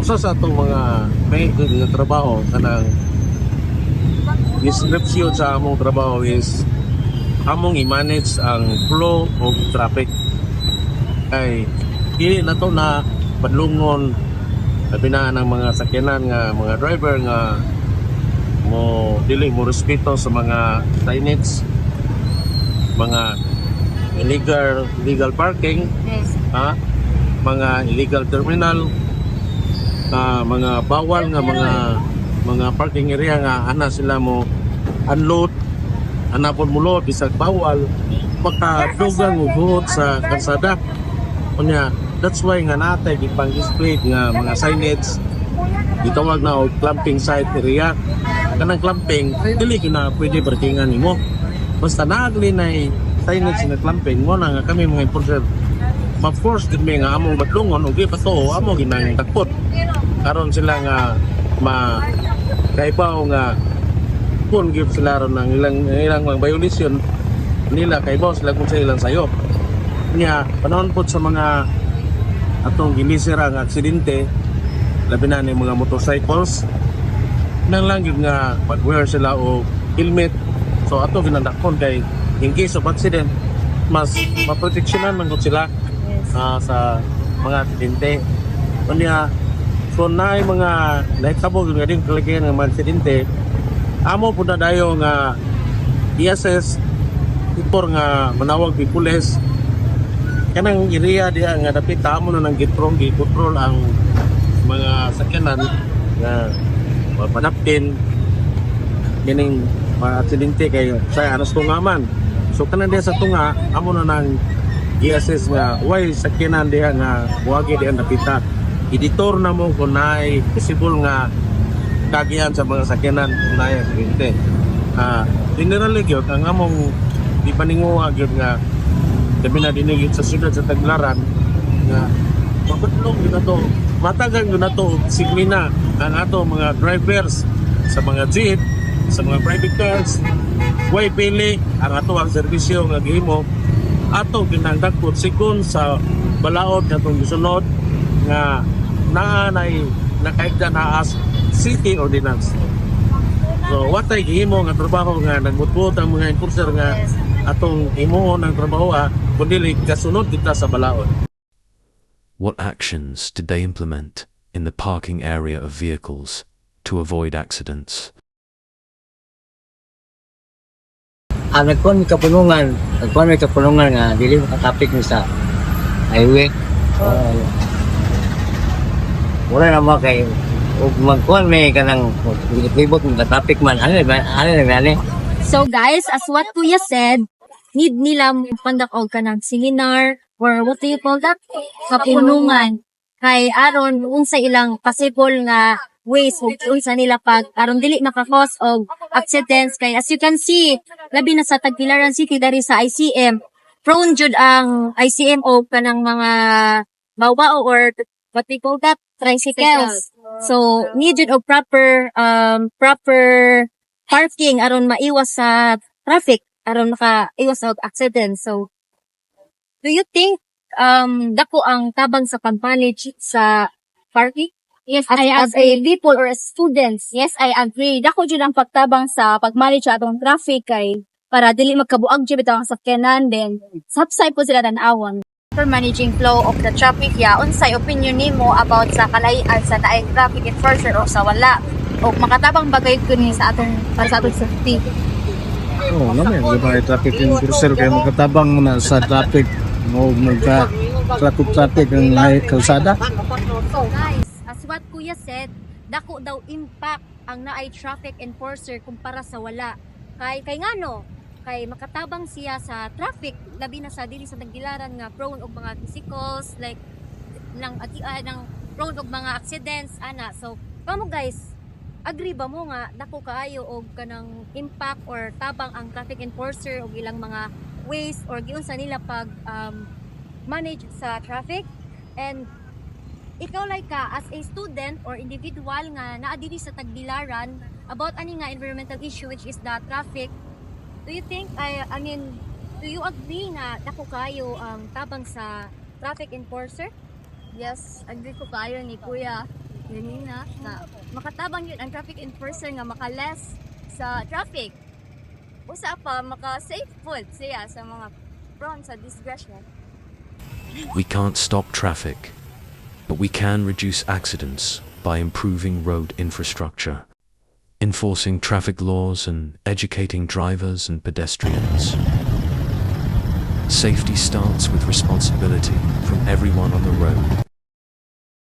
usa sa atong mga may nga trabaho kanang description sa among trabaho is among i-manage ang flow of traffic. Ay dili na to na padlungon labi na ng mga sakyanan nga mga driver nga mo dili mo respeto sa mga signage, mga illegal parking, mga illegal terminal, mga bawal nga mga parking area nga ana sila mo unload, anapon mo load bisag bawal makadugang ug sa kalsada. Unya that's why nga natay gipang display nga mga signage gitawag na og clamping site area. Kanang clamping dili na pwede parkingan nimo basta naagli na signage na clamping mo na nga kami mga enforcer ma-force gid mi nga among batlungon og di pa to amo ginang takpot karon sila nga kaibaw nga kung give sila ron ng ilang mga violation nila kaibaw sila kung sa ilang sayo niya panahon po sa mga atong ginisira nga aksidente labi na ni mga motorcycles nang lang yun nga mag-wear sila o helmet. So ato ginandakon kay in case of accident mas maproteksyonan man sila sa mga aksidente. Unya so naay mga nahitabo nga din kalagayan ng mga aksidente amo pud na dayo nga i-assess before nga manawag di pulis kanang area diha nga dapat amo na nang gikontrol ang mga sakyanan nga mapadaptin kining aksidente kay sa anas tunga man. So kanang diha sa tunga amo na nang i-assess nga why sakyanan diha nga buwagi diha napita. Editor na mo kung naay possible nga kagihan sa mga sakyanan kung naay aksidente. Generally gyud ang among ipaninguha gyud nga sabi na dinigit sa syudad sa Tagbilaran nga mabatlong gyud nato matagang gyud nato siglina ang ato mga drivers sa mga jeep, sa mga private cars, way pili ang ato ang serbisyo nga gihimo ato ginandagkot sigon sa balaod natong gisunod nga naanay nakaigda na as city ordinance. So what ay gihimo nga trabaho nga nagbutbot ang mga enforcer nga atong himuon ang trabaho kundi kasunod kita sa balaod. What actions did they implement in the parking area of vehicles to avoid accidents? Nagkuhan may kapunungan nga dili makatapik ni sa highway. Wala na mo kay ug magkuhan may kanang libot ng traffic man ano na. So guys, as what Kuya said, need nila pandak og kanang seminar or what do you call that? Kapunungan. Kay aron unsa ilang possible nga ways ug unsa nila pag aron dili maka-cause og accidents kay as you can see, labi na sa Tagbilaran City dari sa ICM, prone jud ang ICM og kanang mga bawbao or what we call that? Tricycles. So need jud og proper parking aron maiwas sa traffic aron maka-iwas og accident. So do you think dako ang tabang sa pag-manage sa parking? Yes, As a people or as students? Yes, I agree. Dako jud ang pagtabang sa pag-manage sa atong traffic kay para dili magkabuag jud bitaw ang sakyanan then sapsay po sila tan-awon. For managing flow of the traffic, unsay opinion nimo about sa kalahian sa naay traffic enforcer o sa wala? O makatabang bagay kini sa atong para sa atong safety? Oo, naman. Diba, traffic enforcer kayo magkatabang na sa traffic o magka-traffic ang kalsada. So guys, as what Kuya said, dako daw impact ang naay traffic enforcer kumpara sa wala. Kay ngano? Kay makatabang siya sa traffic, labi na sa dili sa Tagbilaran nga prone og mga bicycles like nang prone og mga accidents ana. So, kamo guys, agree ba mo nga dako kaayo og kanang impact or tabang ang traffic enforcer og ilang mga ways or giunsa nila pag manage sa traffic? And ikaw like as a student or individual nga naa diri sa Tagbilaran about ani nga environmental issue which is the traffic, do you think do you agree na dako kayo ang tabang sa traffic enforcer? Yes, agree ko kayo ni Kuya. Ganina nga makatabang yun ang traffic enforcer nga makaless sa traffic. Usa pa maka-safe food siya sa mga prone sa disgrasya. We can't stop traffic, but we can reduce accidents by improving road infrastructure, enforcing traffic laws and educating drivers and pedestrians. Safety starts with responsibility from everyone on the road.